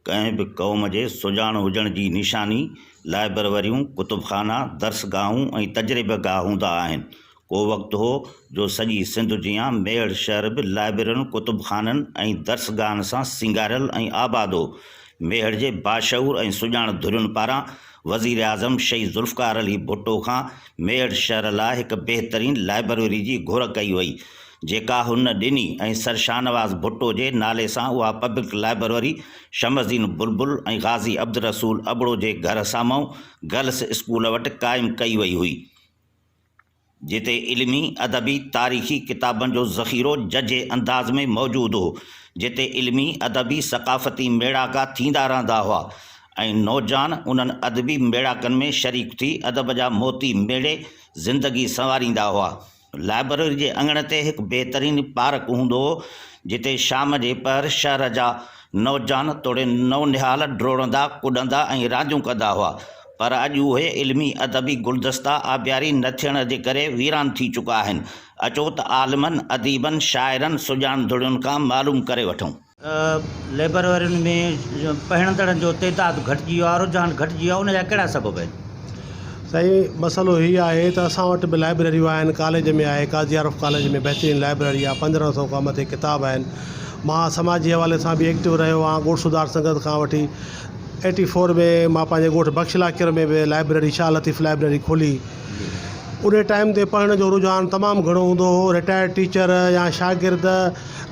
कंहिं बि क़ौम जे सुञाण हुजण जी निशानी लाइब्रेरियूं, कुतुबखाना, दर्सगाहूं ऐं तजरिबेगाह हूंदा आहिनि। को वक़्तु हो जो सॼी सिंध जियां मेड़ शहर बि लाइब्रेरियुनि, कुतुबखाननि ऐं दर्सगाहनि सां सिंगारियल ऐं आबाद हो। मेड़ जे बाशऊर ऐं सुञाण धुरियुनि पारां वज़ीर आज़म शहीद ज़ुल्फ़िकार अली भुट्टो खां मेड़ शहर लाइ हिकु बहितरीन लाइब्रेरी जी घुर कई वई, जेका हुन ॾिनी ऐं सर शाहनवाज़ भुट्टो जे नाले सां उहा पब्लिक लाइब्रेरी शमसदीन बुलबुल ऐं गाज़ी अब्दुल रसूल अबड़ो जे घर साम्हूं गर्ल्स स्कूल वटि क़ाइमु कई वई हुई, जिते इल्मी, अदबी, तारीख़ी किताबनि जो ज़ख़ीरो जजे अंदाज़ में मौजूदु हो, जिते इल्मी, अदबी, सक़ाफ़ती मेड़ाका थींदा रहंदा हुआ ऐं नौजवान उन्हनि अदबी मेड़ाकनि में शरीक थी अदब जा मोती मेड़े ज़िंदगी संवारींदा हुआ। लाइब्रेरी जे अङण ते हिकु बहितरीन पार्क हूंदो हो, जिते शाम जे पहर शहर जा नौजवान तोड़े नौनिहाल ड्रोड़ंदा, कुॾंदा ऐं रांदियूं कंदा हुआ। पर अॼु उहे इल्मी, अदबी गुलदस्ता आबियारी न थियण जे करे वीरान थी चुका आहिनि। अचो त आलिमनि, अदीबनि, शाइरनि, सुञाण धुरियुनि खां मालूम करे वठूं। लाइब्रेरियुनि में पढ़ंदड़नि जो तइदादु घटिजी वियो आहे, रुझान घटिजी वियो आहे, उन जा कहिड़ा सबब आहिनि? सही मसइलो हीअ आहे त असां वटि बि लाइब्रेरियूं आहिनि। कॉलेज में आहे, काज़ी आरिफ़ कॉलेज में बहितरीनु लाइब्रेरी आहे, 1500 खां मथे किताब आहिनि। मां समाजी हवाले सां बि एक्टिव रहियो आहियां। ॻोठ सुधार संगत खां वठी 84 में मां पंहिंजे ॻोठ बख्शलाकिर में बि लाइब्रेरी शाह लतीफ़ लाइब्रेरी खोली। उन टाइम ते पढ़ण जो रुझान तमामु घणो हूंदो हो। रिटायर्ड टीचर या शागिर्द,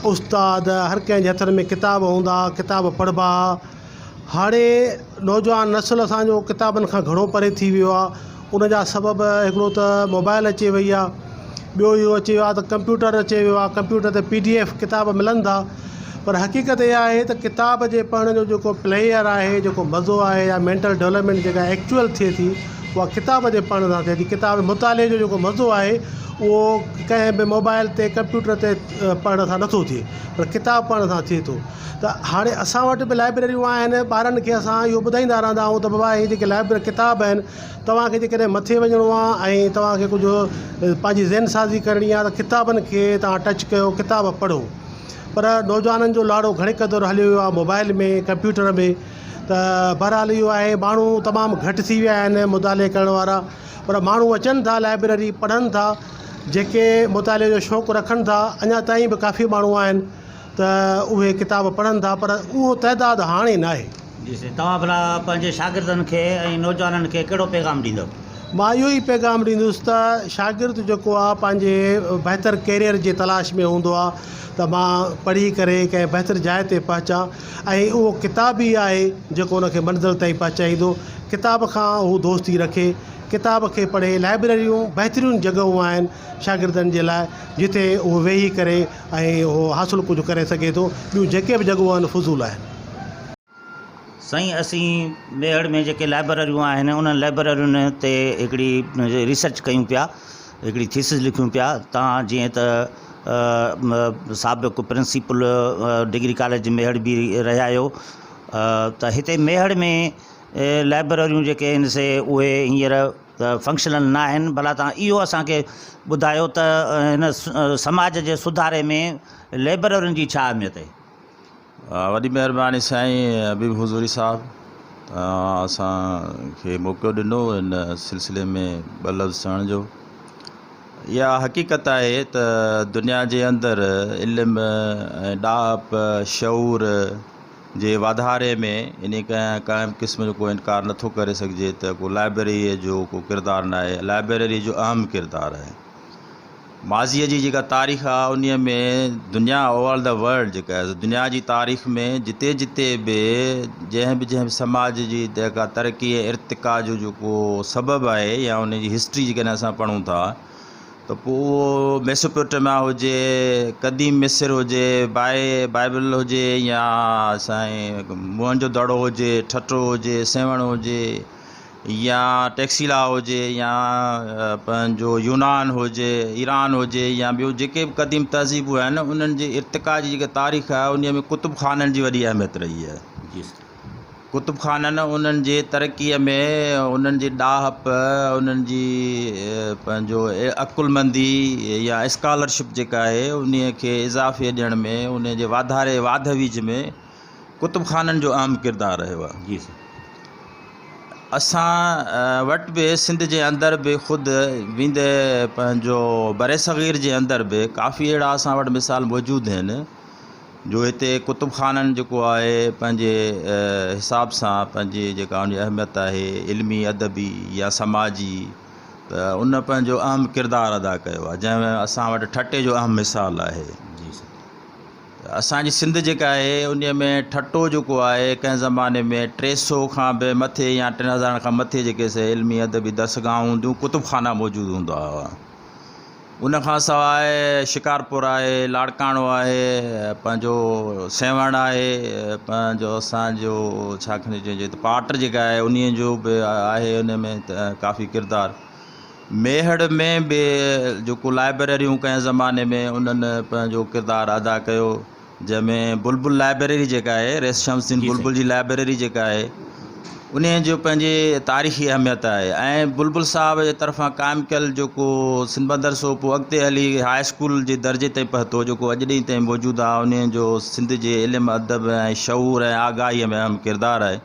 उस्ताद, हर कंहिं जे हथनि में किताब हूंदा, किताब पढ़िबा। हाणे नौजवान नस्ल असांजो किताबनि खां घणो परे थी वियो आहे। उन जा सबब हिकिड़ो त मोबाइल अची वई आहे, ॿियो इहो अची वियो आहे त कंप्यूटर अची वियो आहे। कंप्यूटर ते PDF किताब मिलनि था, पर हक़ीक़त इहा आहे त किताब जे पढ़ण जो जेको प्लेयर आहे, जेको मज़ो आहे, या मेंटल डेवलपमेंट जेका एक्चुअल थिए थी, उहा किताब जे पढ़ण सां थिए थी। किताब मुताले जो जेको मज़ो आहे उहो कंहिं बि मोबाइल ते, कंप्यूटर ते पढ़ण सां नथो थिए, पर किताब पढ़ण सां थिए थो। त हाणे असां वटि बि लाइब्रेरियूं आहिनि। ॿारनि खे असां इहो ॿुधाईंदा रहंदा आहियूं त बाबा हीअ जेके लाइब्रेरी किताब आहिनि, तव्हांखे जेकॾहिं मथे वञिणो आहे ऐं तव्हांखे कुझु पंहिंजी ज़हन साज़ी करणी आहे त किताबनि खे तव्हां टच कयो, किताब पढ़ो। पर नौजवाननि जो लाड़ो घणे क़दुरु हलियो वियो आहे मोबाइल में, कंप्यूटर में। त बहरहाल इहो आहे, माण्हू तमामु घटि थी विया आहिनि मुताले करण वारा। पर माण्हू अचनि था, लाइब्रेरी पढ़नि था, जेके मुताले जो शौक़ु रखनि था। अञा ताईं बि काफ़ी माण्हू आहिनि त उहे किताब पढ़नि था, पर उहो तइदादु हाणे न आहे। जी, तव्हां भला पंहिंजे शागिर्दनि खे ऐं नौजवाननि खे कहिड़ो पैगाम ॾींदव? मां इहो ई पैगाम ॾींदुसि त शागिर्द जेको आहे पंहिंजे बहितर कैरियर जे तलाश में हूंदो आहे, त मां पढ़ी करे कंहिं बहितर जाइ ते पहुचां, ऐं उहो किताब ई आहे जेको उनखे मंज़िल ताईं पहुचाईंदो। किताब खां हू दोस्ती रखे, किताब खे पढ़े। लाइब्रेरियूं बहितरीनु जॻहूं आहिनि शागिर्दनि जे लाइ, जिते उहो वेही करे ऐं उहो हासिलु कुझु करे सघे थो। ॿियूं जेके बि जॻहूं आहिनि फज़ूल आहिनि। साईं, असीं मेड़ में जेके लाइब्रेरियूं आहिनि, उन्हनि लाइब्रेरियुनि ते हिकिड़ी रिसर्च कयूं पिया, हिकिड़ी थीसिस लिखूं पिया। तव्हां जीअं त साबिक़ु प्रिंसिपल डिग्री कॉलेज मेड़ बि रहिया आहियो, त हिते मेड़ में लाइब्रेरियूं जेके आहिनि से उहे हींअर फंक्शनल न आहिनि। भला तव्हां इहो असांखे ॿुधायो त हिन समाज जे सुधारे में लाइब्रेरियुनि जी छा अहमियत आहे? वॾी महिरबानी साईं हबीब हुज़ूरी साहब, असांखे मौक़ो ॾिनो हिन सिलसिले में ॿ लफ़्ज़ चवण जो। इहा हक़ीक़त आहे त दुनिया जे अंदरि इल्म ऐं ॾाप, शऊर जे वाधारे में इन कंहिं क़िस्म जो को इनकार नथो करे सघिजे त को लाइब्रेरीअ जो को किरदारु न आहे। लाइब्रेरी जो अहम किरदारु आहे। माज़ीअ जी जेका तारीख़ आहे उन में दुनिया ओवर द वर्ल्ड जेका आहे दुनिया जी तारीख़ में जिते जिते बि जंहिं बि समाज जी जेका तरक़ी ऐं इर्तिक़ा जो जेको सबबु आहे या उन जी हिस्ट्री जेकॾहिं असां पढ़ूं था, त पोइ उहो मेसोपोटामिया हुजे, क़दीम मिस्र हुजे, बाइबल हुजे, या असांजे मुअनि जो दड़ो हुजे, ठठो हुजे, सेवण हुजे, या टैक्सीला हुजे, या पंहिंजो यूनान हुजे, ईरान हुजे, या ॿियूं जेके बि क़दीम तहज़ीबूं आहिनि, उन्हनि जी इर्तिक़ा जी जेका तारीख़ आहे उन में कुतुब ख़ाननि जी वॾी अहमियत रही आहे। कुतुब ख़ाननि उन्हनि जे तरक़ीअ में, उन्हनि जी ॾाहप, उन्हनि जी पंहिंजो अकुलमंदी या स्कॉलरशिप जेका आहे उन खे इज़ाफ़े ॾियण में, उन जे वाधारे वाधवीज में कुतुब खाननि जो अहम किरदारु रहियो आहे। जी सर। असां वटि बि सिंध जे अंदरि बि ख़ुदि वेंदे पंहिंजो बरे सग़ीर जे अंदरि बि काफ़ी अहिड़ा असां वटि मिसाल मौजूदु आहिनि जो हिते कुतुब खाननि जेको आहे पंहिंजे हिसाब सां पंहिंजी जेका उनजी अहमियत आहे इल्मी अदबी या समाजी, त उन पंहिंजो अहम किरदारु अदा कयो आहे, जंहिंमें असां वटि ठटे जो अहम मिसाल आहे। जी सर। असांजी सिंध जेका आहे उन में ठटो जेको आहे कंहिं ज़माने में 300 खां बि मथे या 3000 खां मथे जेके से इल्मी अदबी दरसगाहूं हूंदियूं, कुतुब खाना मौजूदु हूंदा हुआ। उन खां सवाइ शिकारपुर आहे, लाड़काणो आहे, पंहिंजो सेवण आहे, पंहिंजो असांजो छा खणी चइजे त पाट जेका आहे उन जो बि आहे उन में काफ़ी किरदारु। मेहड़ में बि जेको लाइब्रेरियूं कंहिं ज़माने में उन्हनि पंहिंजो किरदारु अदा कयो, जंहिंमें बुलबुल लाइब्रेरी जेका आहे, रेस शमसीन बुलबुल जी लाइब्रेरी जेका आहे उन जो पंहिंजी तारीख़ी अहमियत आहे। ऐं बुलबुल साहब जे तरफ़ां क़ाइमु कयल जेको सिंध मदरसो पोइ अॻिते हली हाई स्कूल जे दर्जे ताईं पहुतो, जेको अॼु ॾींहं ताईं मौजूदु आहे, उन जो सिंध जे इल्मु अदब ऐं शऊर ऐं आगाहीअ में अहम किरदारु आहे।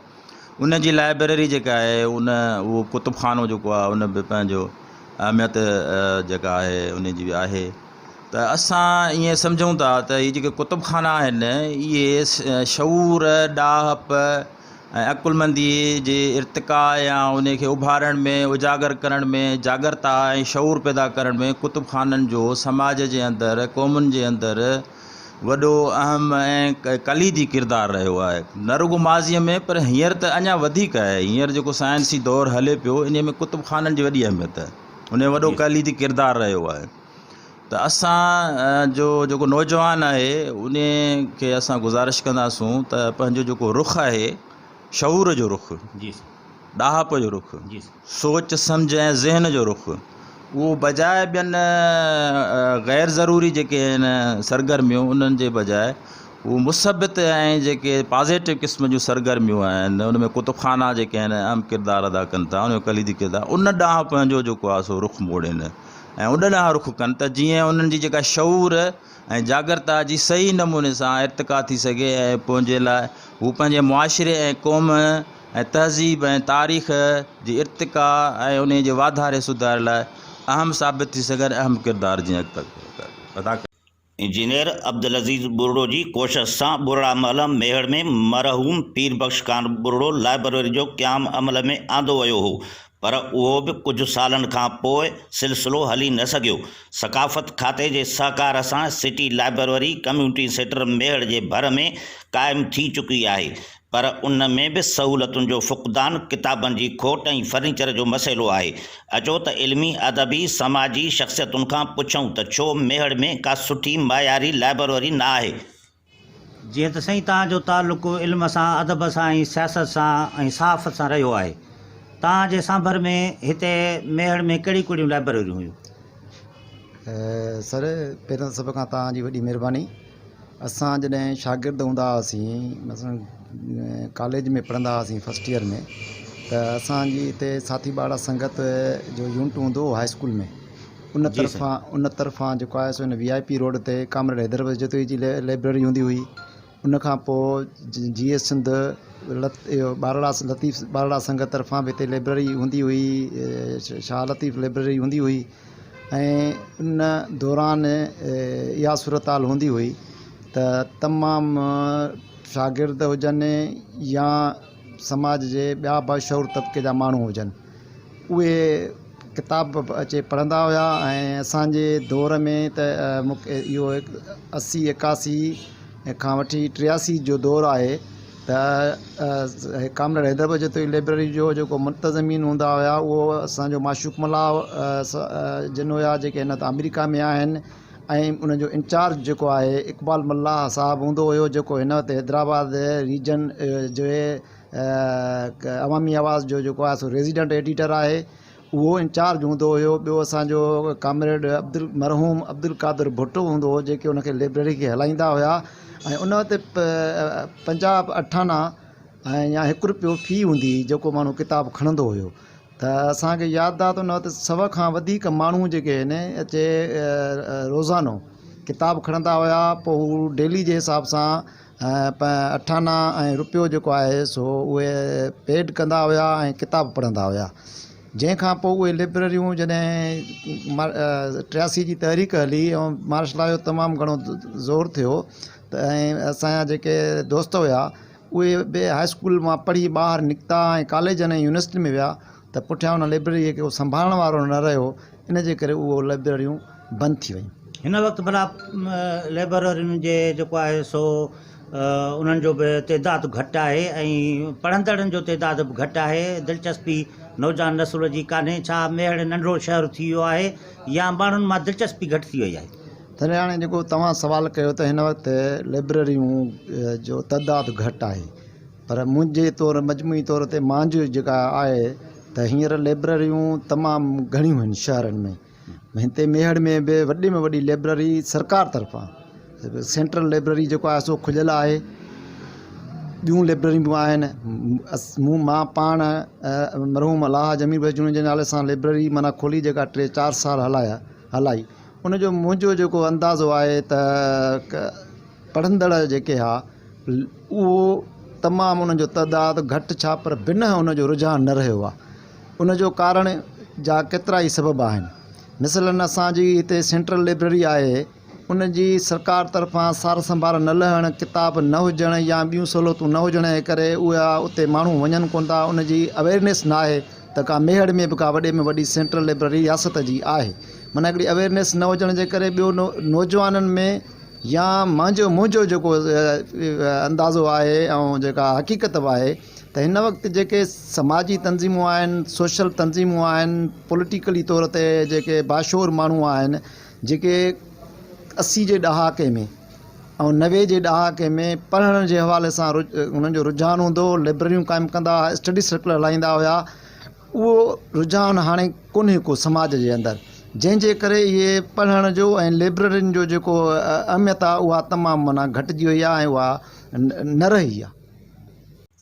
उन जी लाइब्रेरी जेका आहे उहो कुतुब खानो जेको आहे उन बि पंहिंजो अहमियत जेका आहे उन जी बि आहे। त असां ईअं सम्झूं था त इहे जेके कुतुब खाना आहिनि इहे शऊर ॾाहप ऐं अकुलमंदी जे इर्तिका या उन खे उभारण में, उजागर करण में, जागरता ऐं शऊर पैदा करण में कुतुब खाननि जो समाज जे अंदरि, क़ौमुनि जे अंदरि वॾो अहम ऐं कलीदी किरदारु रहियो आहे। न रुगो माज़ीअ में पर हींअर त अञा वधीक आहे। हींअर जेको साइंसी दौरु हले पियो इन में कुतुब खाननि जी वॾी अहमियत आहे, उन वॾो कलीदी किरदारु रहियो आहे। त असां जो जेको नौजवान आहे उन खे असां गुज़ारिश कंदासूं त पंहिंजो जेको रुख़ आहे शऊर जो रुख़, जी सर। ॾाहप जो रुख़, जी सर। सोच सम्झ ऐं ज़हन जो रुख़, उहो बजाए ॿियनि ग़ैर ज़रूरी जेके आहिनि सरगर्मियूं उन्हनि जे बजाए उहो मुसबित ऐं जेके पॉज़िटिव क़िस्म जूं सरगर्मियूं आहिनि उन में कुतुब खाना जेके आहिनि अहम किरदारु अदा कनि था, उन जो कलीदी किरदारु उन ॾांहुं पंहिंजो जेको आहे सो रुख़ मोड़नि ऐं उन ॾांहुं रुख़ कनि त जीअं उन्हनि जी जेका शऊर ऐं जागरता जी सही नमूने सां इर्तिका थी सघे ऐं पंहिंजे लाइ हू पंहिंजे मुआशिरे ऐं क़ौम ऐं तहज़ीब ऐं तारीख़ जी इर्तिका ऐं उन जे वाधारे सुधार लाइ अहम साबित थी सघनि, अहम किरदारु जीअं अदा कनि। इंजीनियर अब्दुल अज़ीज़ बुरड़ो जी कोशिश सां बुरड़ा महल मेहड़ में मरहूम पीर बख्श खान बुरड़ो लाइब्रेरी जो क़याम अमल में आंदो वियो हो, पर उहो बि कुझु सालनि खां पोइ सिलसिलो हली न सघियो। सक़ाफ़त खाते जे सहकार सां city library community centre Mehar जे भर में क़ाइमु थी चुकी आहे, पर उन में बि सहूलतुनि जो फ़ुक़दान, किताबनि जी खोट ऐं फर्नीचर जो मसइलो आहे। अचो त इल्मी अदबी समाजी शख़्सियतुनि खां पुछूं त छो मेहड़ में का सुठी मयारी लाइब्रेरी न आहे। जीअं त साईं तव्हांजो तालुक़ु इल्म सां, अदब सां ऐं सियासत सां ऐं सहाफ़त सां रहियो आहे। तव्हांजे सांभर में हिते मेहड़ में कहिड़ियूं कहिड़ियूं लाइब्रेरियूं हुयूं? सर, पहिरियों सभ खां तव्हांजी वॾी महिरबानी। असां जॾहिं शागिर्द हूंदा हुआसीं, मसलन कॉलेज में पढ़ंदा हुआसीं फस्ट ईयर में, त असांजी हिते साथी ॿार संगत जो यूनिट हूंदो हो हाई स्कूल में, उन तरफ़ां जेको आहे सो हिन VIP रोड ते कामरेड हैदर जतोई जी लाइब्रेरी हूंदी हुई। उन खां पोइ GS सिंध लतीफ़ बारड़ा संगत तरफ़ां बि हिते लाइब्रेरी हूंदी हुई, शाह लतीफ़ लाइब्रेरी हूंदी हुई। ऐं उन दौरान इहा सूरत हाल हूंदी हुई त तमामु शागिर्द हुजनि या समाज जे ॿिया बाशऊर तबिके जा माण्हू हुजनि, उहे किताब अचे पढ़ंदा हुआ। ऐं असांजे दौर में त इहो 80-81 खां वठी 83 जो दौरु आहे त कामरेड हैदर जतोई लाइब्रेरी जो जेको मुंतज़मीन हूंदा हुआ उहो असांजो माशूक मल्ला जिन हुआ, जेके हिन त अमेरिका में आहिनि। ऐं उनजो इंचार्ज जेको आहे इक़बाल मल्ला साहबु हूंदो हुयो, जेको हिन वक़्तु हैदराबाद रीजन जे अवामी आवाज़ जो जेको आहे सो रेज़िडेंट एडिटर आहे, उहो इंचार्ज हूंदो हुयो। ॿियो असांजो कामरेड मरहूम अब्दुल कादिर भुट्टो हूंदो हो, जेके उनखे लाइब्रेरी खे हलाईंदा हुआ। ऐं उन वक़्तु 50 आना ऐं या ₹1 फ़ी हूंदी हुई जेको माण्हू किताबु खणंदो हुयो। त असांखे यादि आहे त उन वक़्तु 100 खां वधीक माण्हू जेके आहिनि अचे रोज़ानो किताबु खणंदा हुआ। पोइ हू डेली जे हिसाब सां अठाना ऐं रुपयो जेको आहे सो उहे पेड कंदा हुया ऐं किताब पढ़ंदा हुया। जंहिंखां पोइ उहे लाइब्रेरियूं जॾहिं 83 जी तहरीक हली ऐं मार्शल लॉ जो तमामु घणो ज़ोर थियो त ऐं असांजा जेके दोस्त हुया उहे ॿिए हाई स्कूल मां पढ़ी ॿाहिरि निकिता ऐं कॉलेज ऐं यूनिवर्सिटी में विया त पुठियां हुन लाइब्रेरीअ खे संभालण वारो न रहियो, इन जे करे उहो लाइब्रेरियूं बंदि थी वयूं। हिन वक़्तु भला लाइब्रेरियुनि जे जेको आहे सो उन्हनि जो बि तइदादु घटि आहे ऐं पढ़ंदड़नि जो तइदादु बि घटि आहे। दिलचस्पी नौजवान नसुल जी कान्हे। छा मेड़ नंढिड़ो शहर थी वियो आहे या माण्हुनि मां दिलचस्पी घटि थी वई आहे? तॾहिं हाणे जेको तव्हां सुवालु कयो त हिन वक़्तु लाइब्रेरियूं जो तइदादु घटि आहे, पर मुंहिंजे तौरु मजमूई तौर ते मुंहिंजी जेका आहे त हींअर लाइब्रेरियूं तमामु घणियूं आहिनि शहरनि में। हिते मेहड़ में बि वॾे में वॾी लाइब्रेरी सरकार तरफ़ां सेंट्रल लाइब्रेरी जेको आहे सो खुलियल आहे। ॿियूं लाइब्रेरियूं बि आहिनि। मां पाण मरहूम अलाह जमीर बजून जे नाले सां लाइब्रेरी माना खोली जेका 3-4 साल हलाई। उनजो मुंहिंजो जेको अंदाज़ो आहे त पढ़ंदड़ जेके हा उहो तमामु उन्हनि जो तइदादु घटि छा पर बिना उनजो रुझान न रहियो आहे। उनजो कारण जा केतिरा ई सबब आहिनि। मिसलन असांजी हिते सेंट्रल लाइब्रेरी आहे, उनजी सरकार तरफ़ां सार संभाल न लहणु, किताब न हुजणु या ॿियूं सहूलियतूं न हुजण जे करे उहा उते माण्हू वञनि कोन था। उनजी अवेयरनेस न आहे त का मेहड़ में बि का वॾे में वॾी सेंट्रल लाइब्रेरी रियासत जी आहे। माना हिकिड़ी अवेयरनेस न हुजण जे करे ॿियो नौजवाननि में या मुंहिंजो जेको अंदाज़ो आहे ऐं जेका हक़ीक़त बि आहे त हिन वक़्तु जेके समाजी तंज़ीमूं आहिनि, सोशल तंज़ीमूं आहिनि, पॉलिटिकली तौर ते जेके बाशोर माण्हू आहिनि जेके 80 जे ॾहाके में ऐं 90 जे ॾहाके में पढ़ण जे हवाले सां उन्हनि जो रुझान हूंदो, लाइब्रेरियूं क़ाइमु कंदा, स्टडी सर्कल हलाईंदा हुआ, उहो रुझान हाणे कोन्हे को समाज जे अंदरि, जंहिंजे करे इहे पढ़ण जो ऐं लाइब्रेरियुनि जो जेको अहमियत आहे उहा तमामु माना घटिजी वई आहे ऐं उहा न रही आहे।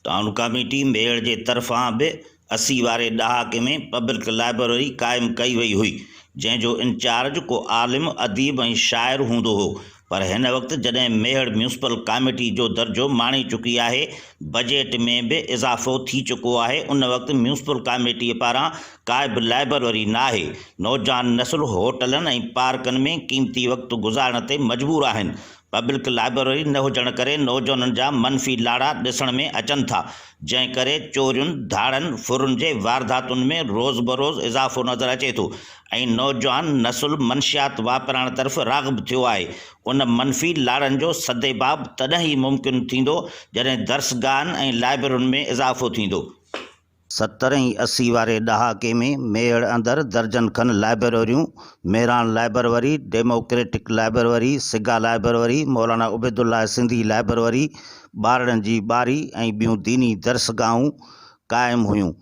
टाउन कमेटी मेड़ जे तरफ़ां बि 80 वारे ॾहाके में पब्लिक लाइब्रेरी क़ाइमु कई वई हुई, जंहिंजो इंचार्ज को आलिम, अदीब ऐं शाइर हूंदो हो। पर हिन वक़्तु जॾहिं मेहड़ म्यूनिसिपल कमेटी जो दर्जो माणी चुकी आहे, बजट में बि इज़ाफ़ो थी चुको आहे, उन वक़्तु म्यूनिसिपल कमेटीअ पारां का बि लाइब्रेरी न आहे। नौजवान नस्ल होटलनि ऐं पार्कनि में क़ीमती वक़्तु गुज़ारण ते मजबूर आहिनि। पब्लिक लाइब्रेरी न हुजण करे नौजवाननि जा मनफ़ी लाड़ा ॾिसण में अचनि था, जंहिं करे चोरियुनि, धाड़नि, फुरुनि जे वारदातुनि में रोज़ बरोज़ इज़ाफ़ो नज़र अचे थो ऐं नौजवान नस्ल मनशियात वापराइण तरफ़ राग़िब थियो आहे। उन मनफ़ी लाड़नि जो सदेबाब तॾहिं ई मुमकिन थींदो जॾहिं दर्सगाहनि ऐं लाइब्रेरियुनि में इज़ाफ़ो थींदो। 70 ऐं 80 वारे ॾहाके में मेड़ अंदरि दर्जन खनि लाइब्रेरियूं, मेहरान लाइब्रेरी, डेमोक्रेटिक लाइब्रेरी, सिगा लाइब्रेरी, मौलाना उबैदुल्लाह सिंधी लाइब्रेरी, ॿारनि जी ॿारी ऐं ॿियूं दीनी दर्सगाहूं क़ाइमु हुयूं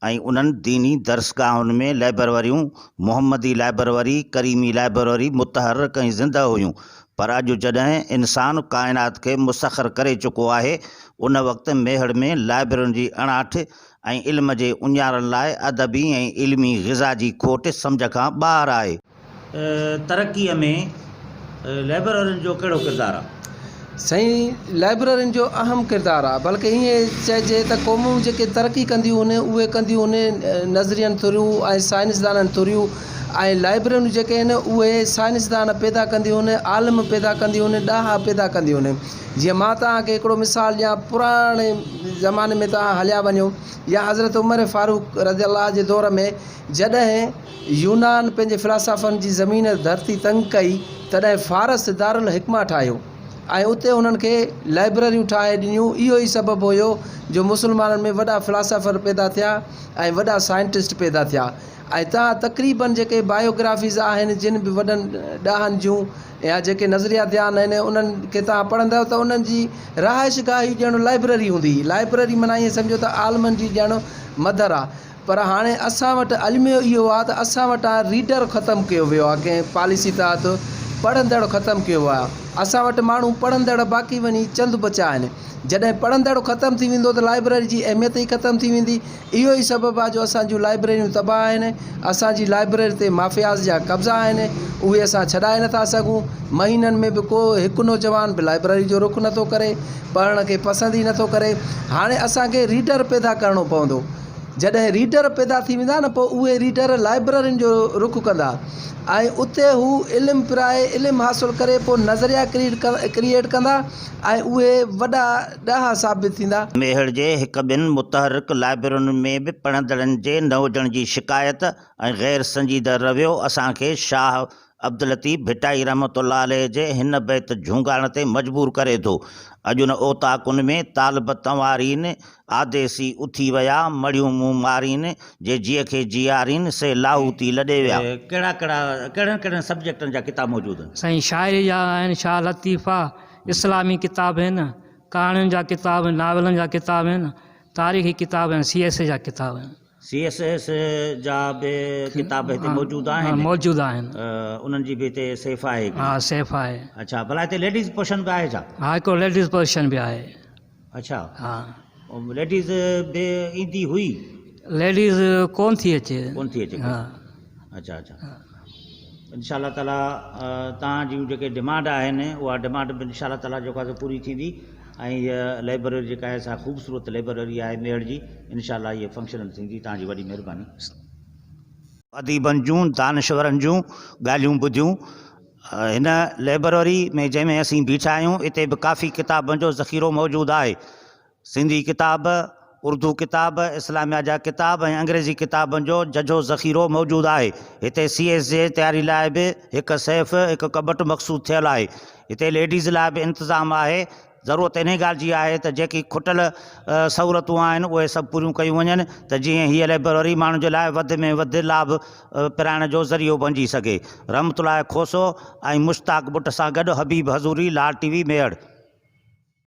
ऐं उन्हनि दीनी दर्सगाहुनि में लाइब्रेरियूं मुहम्मदी लाइब्रेरी, करीमी लाइब्रेरी मुतहरक ऐं ज़िंदा हुयूं। पर अॼु जॾहिं इंसानु काइनात खे मुसख़र करे चुको आहे, उन वक़्तु मेहड़ में लाइब्रेरियुनि जी अणाठ ऐं इल्म जे उञारण लाइ अदबी ऐं इल्मी ग़िज़ा जी खोट सम्झ खां ॿाहिरि आहे। तरक़ीअ में लाइब्रेरियुनि जो कहिड़ो किरदारु आहे? साईं, लाइब्रेरियुनि जो अहम किरदारु आहे। बल्कि हीअं चइजे त क़ौमूं जेके तरक़ी कंदियूं आहिनि उहे कंदियूं आहिनि नज़रियनि थ्रू ऐं साइंसदाननि थ्रू, ऐं लाइब्रेरियूं जेके आहिनि उहे साइंसदान पैदा कंदियूं आहिनि, आलिम पैदा कंदियूं आहिनि, ॾाहा पैदा कंदियूं आहिनि। जीअं मां तव्हांखे हिकिड़ो मिसाल ॾियां, पुराणे ज़माने में तव्हां हलिया वञो या हज़रत उमर फारूक रज़ियल्लाहु जे दौर में जॾहिं यूनान पंहिंजे फ़िलासफ़नि जी ज़मीन धरती तंग कई, तॾहिं फ़ारस दारुल हिकमा ठाहियो ऐं उते उन्हनि खे लाइब्रेरियूं ठाहे ॾिनियूं। इहो ई सबबु हुयो जो मुस्लमाननि में वॾा फ़िलासफ़र पैदा थिया ऐं वॾा साइंटिस्ट पैदा थिया। ऐं तव्हां तक़रीबन जेके बायोग्राफ़ीज़ आहिनि जिन बि वॾनि ॾाहनि जूं या जेके नज़रिया ध्यानु आहिनि उन्हनि खे तव्हां पढ़ंदव त उन्हनि जी रहाइश गाह ॼण लाइब्रेरी हूंदी। लाइब्रेरी माना ईअं सम्झो त आलमनि जी ॼण मदर आहे। पर हाणे असां वटि अल्मियो इहो आहे त असां वटां रीडर ख़तमु कयो वियो आहे कंहिं पॉलिसी तहत पढ़ंदड़ ख़तमु कयो आहे। असां वटि माण्हू पढ़ंदड़ बाक़ी वञी चंद बचा आहिनि। जॾहिं पढ़ंदड़ ख़तमु थी वेंदो त लाइब्रेरी जी अहमियत ई ख़तमु थी वेंदी। इहो ई सबबु आहे जो असांजूं लाइब्रेरियूं तबाह आहिनि। असांजी लाइब्रेरी ते माफ़ियाज़ जा कब्ज़ा आहिनि, उहे असां छॾाए नथा सघूं। महीननि में बि को हिकु नौजवान बि लाइब्रेरी जो रुख़ नथो करे, पढ़ण खे पसंदि ई नथो करे। हाणे असांखे रीडर पैदा करिणो पवंदो। जॾहिं रीडर पैदा थी वेंदा न, पोइ उहे रीडर लाइब्रेरियुनि जो रुख़ कंदा ऐं उते हू इल्मु पिराए इल्मु हासिलु करे पोइ नज़रिया क्रिएट कंदा ऐं उहे वॾा ॾाहा साबित थींदा। मेहड़ जे हिकु ॿिनि मुतहरिक लाइब्रेरियुनि में बि पढ़ंदड़नि जे न हुजण जी शिकायत ऐं गैर संजीदह रवैयो असांखे शाह अब्दुल लतीफ़ भिटाई रहमतुल्लाह अलैह जे हिन बैत झूंगाइण ते मजबूर करे थो। अॼु न ओताकुन में तालिब तंवारीन आदेसी उथी विया, मड़ियूं मुंहुं मारीन, जे जीअ खे जीआरीन से लाहू थी लॾे विया। कहिड़नि सब्जेक्टनि जा किताब मौजूदु आहिनि? साईं शाइरी जा आहिनि, शाह लतीफ़ा, इस्लामी किताब आहिनि, कहाणियुनि जा किताब आहिनि, नावलनि जा किताब आहिनि, तारीख़ी किताब आहिनि, CS जा किताब आहिनि। CSS जा बि किताब हिते मौजूदु आहिनि? मौजूदु आहिनि। उन्हनि जी बि हिते सेफ आहे? हा, सेफ आहे। अच्छा, भला हिते लेडीज़ पोर्शन बि आहे छा? हा, हिकिड़ो लेडीज़ पोर्शन बि आहे। अच्छा, हा, लेडीज़ बि ईंदी हुई? लेडीज़ कोन थी अचे। कोन थी अचे? हा। अच्छा अच्छा, इंशाअल्लाह ताला तव्हां जूं जेके डिमांड आहिनि उहा डिमांड बि इंशाअल्लाह ताला जेको आहे पूरी थींदी। ऐं हीअ लाइब्रेरी जेका आहे सा ख़ूबसूरत लाइब्रेरी आहे मेहड़ जी, इंशाअल्लाह हीअ फंक्शनल थींदी। तव्हांजी वॾी महिरबानी। अदीबनि जूं दानिश्वरनि जूं ॻाल्हियूं ॿुधियूं हिन लाइब्रेरी में जंहिंमें असीं बीठा आहियूं। हिते बि काफ़ी किताबनि जो ज़ख़ीरो मौजूदु आहे। सिंधी किताब, उर्दू किताब, इस्लामिया जा किताब ऐं अंग्रेज़ी किताबनि जो जजो ज़ख़ीरो मौजूदु आहे। हिते CS जे तयारी लाइ बि हिकु सेफ, हिकु कबट मक़सूद थियलु आहे। हिते लेडीज़ लाइ बि इंतज़ाम आहे। ज़रूरत इन ॻाल्हि जी आहे त जेकी खुटल सहूलियतूं आहिनि उहे सभु पूरियूं कयूं वञनि, त जीअं हीअ लाइब्रेरी माण्हुनि जे लाइ वधि में वधि लाभ पिराइण जो ज़रियो बणिजी सघे। रहमतुल्लाह खोसो ऐं मुश्ताक बुट सां गॾु हबीब हज़ूरी, लाल TV मेहड़।